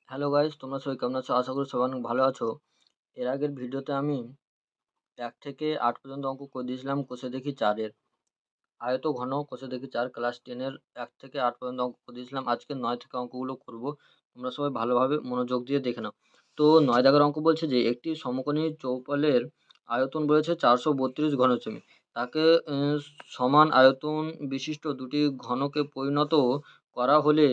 Hello guys, তোমরা সবাই কেমন আছো? আশা করি সবাই অনেক ভালো আছো। এর আগের ভিডিওতে আমি 1 থেকে 8 পর্যন্ত অঙ্ক করে দিয়েছিলাম কোষে দেখি 4 এর। আয়ত ঘন কোষে দেখি 4 ক্লাস 10 এর 1 থেকে 8 পর্যন্ত অঙ্ক করে দিয়েছিলাম। আজকে 9 থেকে অঙ্কগুলো করব। তোমরা সবাই ভালোভাবে মনোযোগ দিয়ে দেখে নাও। তো 9 দাগের অঙ্ক বলছে যে একটি সমকোণী চৌপালের আয়তন বলেছে 432 ঘন সেমি। তাকে সমান আয়তন বিশিষ্ট দুটি ঘনকে পরিণত করা হলে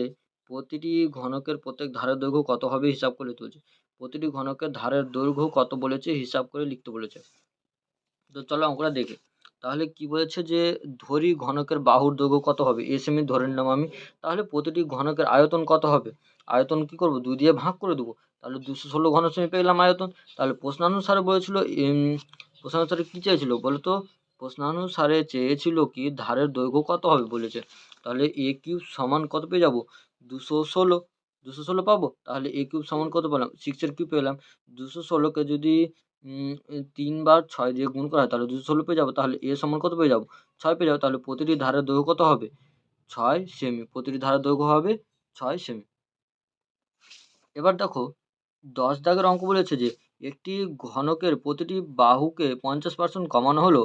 প্রতিটি ঘনকের প্রত্যেক ধারের দৈর্ঘ্য কত হবে হিসাব করে তুলছে। প্রতিটি ঘনকের ধারের দৈর্ঘ্য কত বলেছে হিসাব করে লিখতে বলেছে। তো চলো অঙ্কটা দেখি। তাহলে কি বলেছে যে ধরি ঘনকের বাহুর দৈর্ঘ্য কত হবে, এ সেমি ধরে নিলাম আমি। তাহলে প্রতিটি ঘনকের আয়তন কত হবে? আয়তন কি করব, 2 দিয়ে ভাগ করে দেবো। তাহলে 216 ঘন সেমি পেয়ে গেলাম আয়তন। তাহলে প্রশ্নানুসারে বলেছিল প্রশ্নানুসারে কি চেয়েছিল বলো তো? প্রশ্নানুসারে চেয়েছিল কি ধারের দৈর্ঘ্য কত হবে বলেছে। তাহলে এ কিউব সমান কত পেয়ে যাবো? 216। 216 পাবো। তাহলে এ কিউব সমান কত পেলাম? 6 এর কিউব পেলাম। 216 কে যদি 3 বার 6 দিয়ে গুণ করা হয় তাহলে 216 পেয়ে যাবো। তাহলে এ সমান কত পেয়ে যাবো? 6 পেয়ে যাবো। তাহলে প্রতিটি ধারের দৈর্ঘ্য কত হবে? 6 সেমি। প্রতিটি ধারের দৈর্ঘ্য হবে 6 সেমি। এবার দেখো 10 দাগের অঙ্ক বলেছে যে একটি ঘনকের প্রতিটি বাহুকে 50% কমানো হলো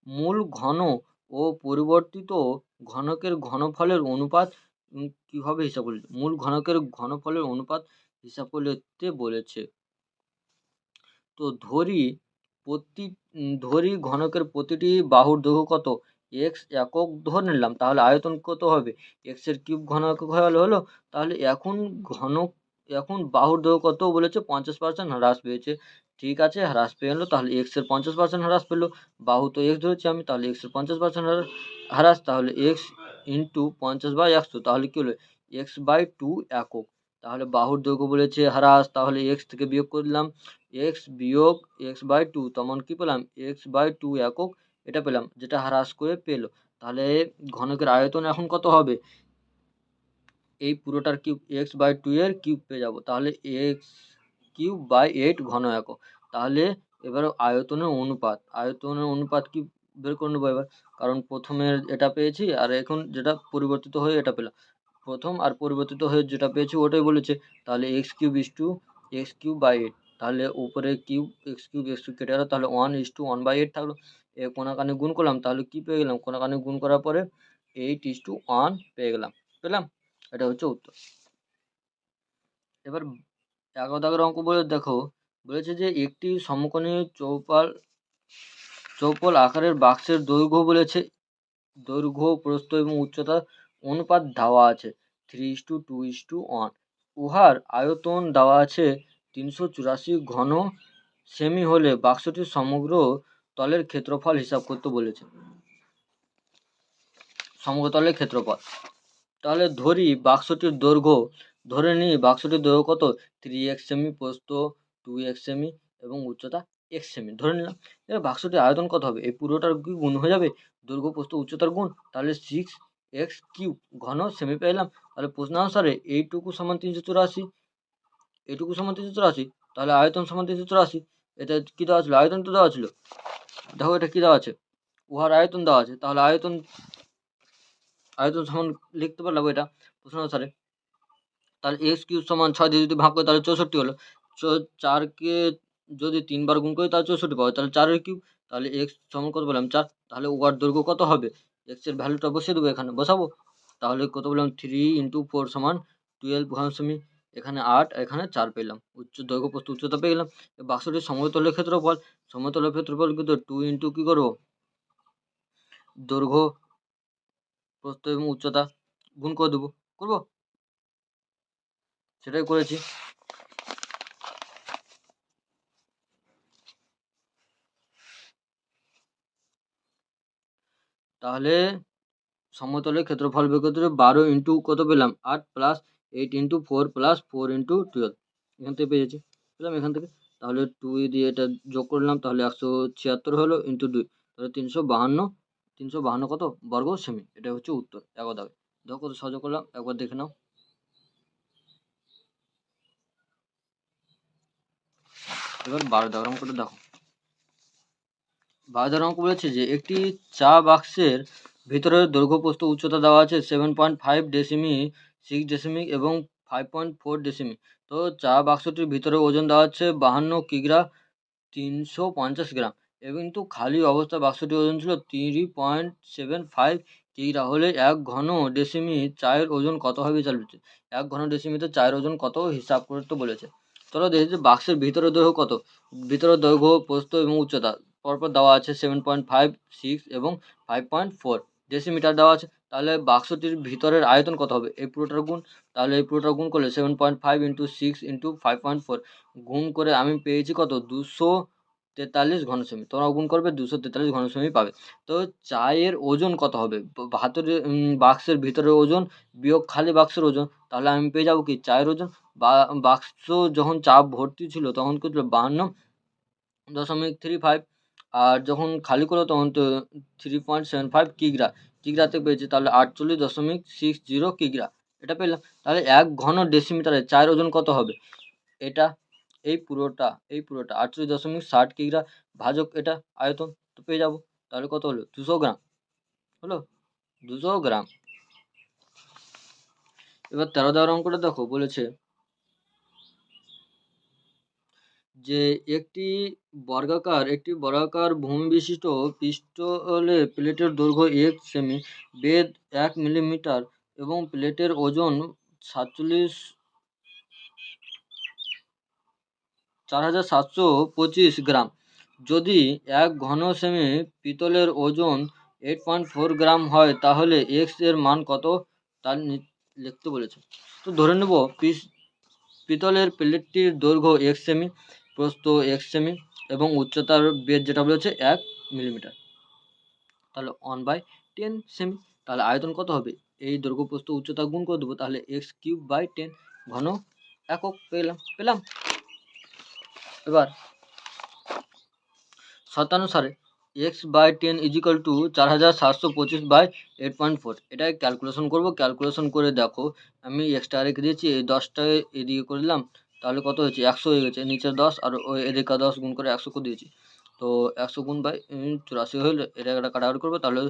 মূল ঘন ও পরিবর্তিত ঘনকের ঘনফলের অনুপাত কিভাবে হিসাব করলে? মূল ঘনকের ঘনফলের অনুপাত হিসাব করতে বলেছে। তো ধরি ঘনকের প্রতিটি বাহুর দৈর্ঘ্য কত? এক্স একক ধরে নিলাম। তাহলে আয়তন কত হবে? এক্স এর কিউব ঘন একক হলো। তাহলে এখন বাহুর দৈর্ঘ্য কত বলেছে? 50% হ্রাস পেয়েছে। ঠিক আছে, হ্রাস পেয়ে গেল। তাহলে এক্স এর 50% হ্রাস পেলো। বাহু তো এক্স ধরেছি আমি, তাহলে এক্স এর 50% হ্রাস। তাহলে এক্স ইন্টু 50/100। তাহলে কি হলো? x/2 একক। তাহলে বাহুর দৈর্ঘ্য বলেছে হ্রাস, তাহলে এক্স থেকে বিয়োগ করলাম। এক্স বিয়োগ x/2 তখন কি পেলাম? x/2 একক এটা পেলাম, যেটা হ্রাস করে পেল। তাহলে ঘনকের আয়তন এখন কত হবে? এই পুরোটার কিউব x/2 এর কিউব পেয়ে যাব। তাহলে x³/8 ঘন একক। তাহলে এবার আয়তনের অনুপাত কি বের করে নেবো এবার। কারণ প্রথমের এটা পেয়েছি আর এখন যেটা পরিবর্তিত হয়ে এটা পেলাম। প্রথম আর পরিবর্তিত হয়ে যেটা পেয়েছি ওটাই বলেছে। তাহলে x³ তাহলে উপরে কিউব x³ কেটে গেল। তাহলে 1:1/8 থাকলো। এ কোনাকানি গুণ করলাম। তাহলে কি পেয়ে গেলাম? কোনাকানি গুণ করার পরে 8:1 পেয়ে গেলাম। পেলাম? এটা হচ্ছে উত্তর। এবার 11 দাগের অঙ্ক দেখো বলেছে যে একটি সমকোণী চৌপল আকারের বাক্সের দৈর্ঘ্য প্রস্থ এবং উচ্চতা অনুপাত দেওয়া আছে 3:2:1। উহার আয়তন দেওয়া আছে 384 ঘন সেমি হলে বাক্সটির সমগ্র তলের ক্ষেত্রফল হিসাব করতে বলেছে। সমগ্র তলের ক্ষেত্রফল। তাহলে ধরে নিই বাক্সটির দৈর্ঘ্য কত? 3x সেমি, প্রস্থ 2x সেমি এবং উচ্চতা x সেমি ধরে নিলাম। এবার বাক্সটির আয়তন কত হবে? এই পুরোটার কি গুণ হয়ে যাবে? দৈর্ঘ্য প্রস্থ উচ্চতার গুণ। তাহলে 6x³ ঘন সেমি পেলাম। তাহলে প্রশ্নানুসারে এইটুকু সমান 384, এইটুকু সমান 384। তাহলে আয়তন সমান 384। এটা কি দেওয়া ছিল? আয়তন তো দেওয়া ছিল। দেখো এটা কি দেওয়া আছে? উহার আয়তন দেওয়া আছে। তাহলে আয়তন সমান লিখতে পারলাম এটা প্রশ্নানুসারে। তাহলে x³ সমান 6 দিয়ে যদি ভাগ করি তাহলে 64 হলো। 4কে যদি 3 বার গুণ করি তাহলে 64 পাবো। তাহলে 4 এর কিউব। তাহলে x সমান কত পেলাম? 4। তাহলে উহার দৈর্ঘ্য কত হবে? x এর ভ্যালুটা বসিয়ে দেবো, এখানে বসাবো। তাহলে কত পেলাম? 3 × 4 সমান 12 ঘন সেমি। এখানে 8, এখানে 4 পেলাম। দৈর্ঘ্য প্রস্থ উচ্চতা পেয়ে গেলাম। বাক্সটির সমতলের ক্ষেত্রফল। সমতলের ক্ষেত্রফল কিন্তু 2 × কি করব? দৈর্ঘ্য প্রস্থ এবং উচ্চতা গুণ করে দেবো। করবো? সেটাই করেছি। তাহলে সমতলের ক্ষেত্রফল বের করতে হবে। 12 ইন্টু কত পেলাম? 8 প্লাস 8 ইন্টু 4 প্লাস 4 ইন্টু 12। এখান থেকে পেয়েছি, পেলাম এখান থেকে। তাহলে 2 দিয়ে এটা যোগ করলাম। তাহলে 176 হলো ইন্টু 2। তাহলে 352 কত বর্গ সেমি। এটা হচ্ছে উত্তর 11 দাগে। দেখো কত সহজ করলাম, একবার দেখে নাও। এবার 12 দাগের অঙ্কটা দেখো। 12 দাগের অঙ্ক বলেছে যে একটি চা বাক্সের ভিতরের দৈর্ঘ্য প্রস্থ উচ্চতা দেওয়া আছে 7.5 ডেসিমিক, 6 ডেসিমিক এবং 5.4 ডেসিমি। তো চা বাক্সটির ভিতরে ওজন দেওয়া হচ্ছে 52 কিগ্রা 350 গ্রাম এবং কিন্তু খালি অবস্থায় বাক্সটির ওজন ছিল 3.75 কিগ্রা হলে 1 ঘন ডেসিমি চায়ের ওজন কত হবে বিচার বিবেচ্য। 1 ঘন ডেসিমিতে চায়ের ওজন কত হিসাব করতে বলেছে। চলো দেখি যে বাক্সের ভিতরের দৈর্ঘ্য কত। ভিতরের দৈর্ঘ্য, প্রস্থ এবং উচ্চতা পরপর দেওয়া আছে 7.5, 6 এবং 5.4 ডেসিমিটার দেওয়া আছে। তাহলে বাক্সটির ভিতরের আয়তন কত হবে? এই পুরোটার গুণ, তাহলে এই পুরোটার গুণ করলে 7.5 ইন্টু 6 ইন্টু 5.4 গুণ করে আমি পেয়েছি কত? 243 ঘন সেমি। তোমরাও গুণ করবে, 243 ঘন সেমি পাবে। তো চায়ের ওজন কত হবে? ভাতরে বাক্সের ভিতরের ওজন বিয়োগ খালি বাক্সের ওজন, তাহলে আমি পেয়ে যাবো কি? চায়ের ওজন। বাক্স যখন চা ভর্তি ছিল তখন কত ছিল? 52.35, আর যখন খালি করো তখন তো 3.75 কিগ্রা। কিগ্রাতে পেয়েছি, তাহলে 48.60 কিগ্রা এটা পেলাম। তাহলে 1 ঘন ডেসিমিটারে চায়ের ওজন কত হবে? এটা এই পুরোটা 48.60 কিগ্রা ভাজক এটা আয়তন, তো পেয়ে যাবো। তাহলে কত হলো? 200 গ্রাম হলো, 200 গ্রাম। এবার 13 দেওয়ার অঙ্কটা দেখো, বলেছে যে একটি বর্গাকার ভূমি বিশিষ্ট পিস্তলে প্লেটের দৈর্ঘ্য 1 সেমি, বেধ 1 মিলিমিটার এবং প্লেটের ওজন 4725 গ্রাম। যদি 1 ঘন সেমি পিতলের ওজন 8.4 গ্রাম হয় তাহলে এক্স এর মান কত তা লিখতে বলেছে। তো ধরে নেব পিতলের প্লেটটির দৈর্ঘ্য 1 সেমি, প্রস্থ 1 সেমি এবং উচ্চতার বেধ যেটা বলেছে 1 মিলিমিটার, তাহলে 1/10 সেমি। তাহলে আয়তন কত হবে? এই দৈর্ঘ্য প্রস্থ উচ্চতা গুণ করে দেবো, তাহলে x³/10 ঘন একক পেলাম। এবার শতানুসারে x/10 = 4725/8.4, এটাই ক্যালকুলেশন করব। ক্যালকুলেশন করে দেখো, আমি এক্সট্রা রেখে দিয়েছি, এই 10টায় এদিকে করে দিলাম, তাহলে কত হয়েছে? 100 হয়ে গেছে। নিচের 10 আর ওই এদিকে 10 গুণ করে 100 করে দিয়েছি। তো 100 গুণ বাই 84 হলে এটা একটা কাটাকাটি করবো, তাহলে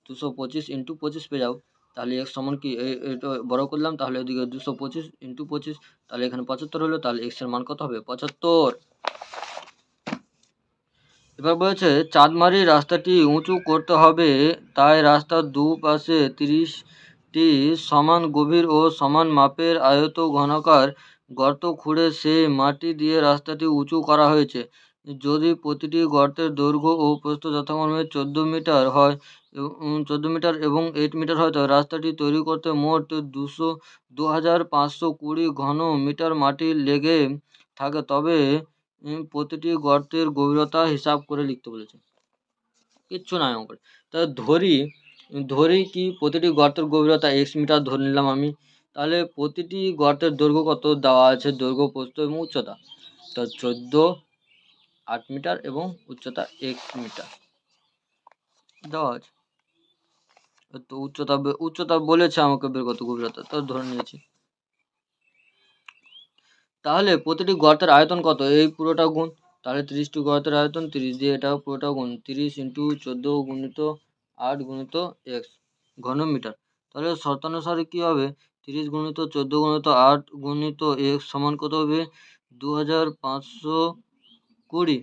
225 ইন্টু 25 পেয়ে যাবো। তাহলে এক্স সমান কি? এটা বড় করলাম, তাহলে এদিকে 225 ইন্টু 25, তাহলে এখানে 75 হলো। তাহলে এক্স এর মান কত হবে? 75। এবার বলেছে চাঁদমারি রাস্তাটি উঁচু করতে হবে, তাই রাস্তার দুপাশে 30টি সমান গভীর ও সমান মাপের ঘনাকার গর্ত খুঁড়ে সে মাটি দিয়ে রাস্তাটি উঁচু করা হয়েছে। যদি প্রতিটি গর্তের দৈর্ঘ্য ও প্রস্থ যথাক্রমে 14 মিটার হয় 14 মিটার এবং 8 মিটার হয়, তবে রাস্তাটি তৈরি করতে মোট 2520 ঘন মিটার মাটি লেগে থাকে, তবে প্রতিটি গর্তের গভীরতা হিসাব করে লিখতে বলেছে। কিচ্ছু নাই অঙ্কে। তাহলে ধরি কি প্রতিটি গর্তের গভীরতা x মিটার ধরে নিলাম আমি। তাহলে প্রতিটি গর্তের দৈর্ঘ্য কত দেওয়া আছে? দৈর্ঘ্য, প্রস্থ এবং উচ্চতা। তো 14, 8 মিটার এবং উচ্চতা x মিটার দেওয়া আছে। তো উচ্চতা বলেছে আমাকে বের করতে, গভীরতা তো ধরে নিয়েছি। তাহলে প্রতিটি গর্তের আয়তন কত? এই পুরোটা গুণ, তাহলে 30টি গর্তের আয়তন 30 দিয়ে এটাও পুরোটা গুণ, 30 ইন্টু 14 গুণিত 8 গুণিত x ঘন মিটার। তাহলে শর্তানুসারে কী হবে? 30 গুণিত 14 গুণিত 8 গুণিত x সমান কত হবে? 2520।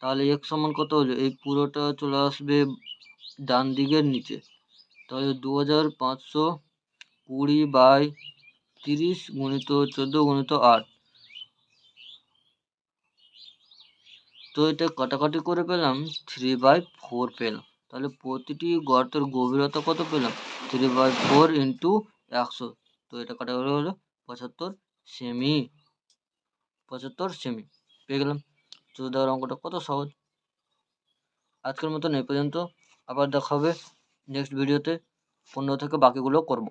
তাহলে x সমান কত হলো? এই পুরোটা চলে আসবে ডান দিকের নিচে, তাহলে 2520/30 গুণিত 14 গুণিত 8। তো এটা কাটাকাটি করে পেলাম 3/4 পেলাম। তাহলে প্রতিটি গর্তের গভীরতা কত পেলাম? 3/4 ইন্টু 100। তো এটা কাটাকাটি হলো 75 সেমি। 75 সেমি পেয়ে গেলাম। তো দেওয়ার অঙ্কটা কত সহজ। আজকের মতন এই পর্যন্ত, আবার দেখা হবে নেক্সট ভিডিওতে। 15 থেকে বাকিগুলো করব।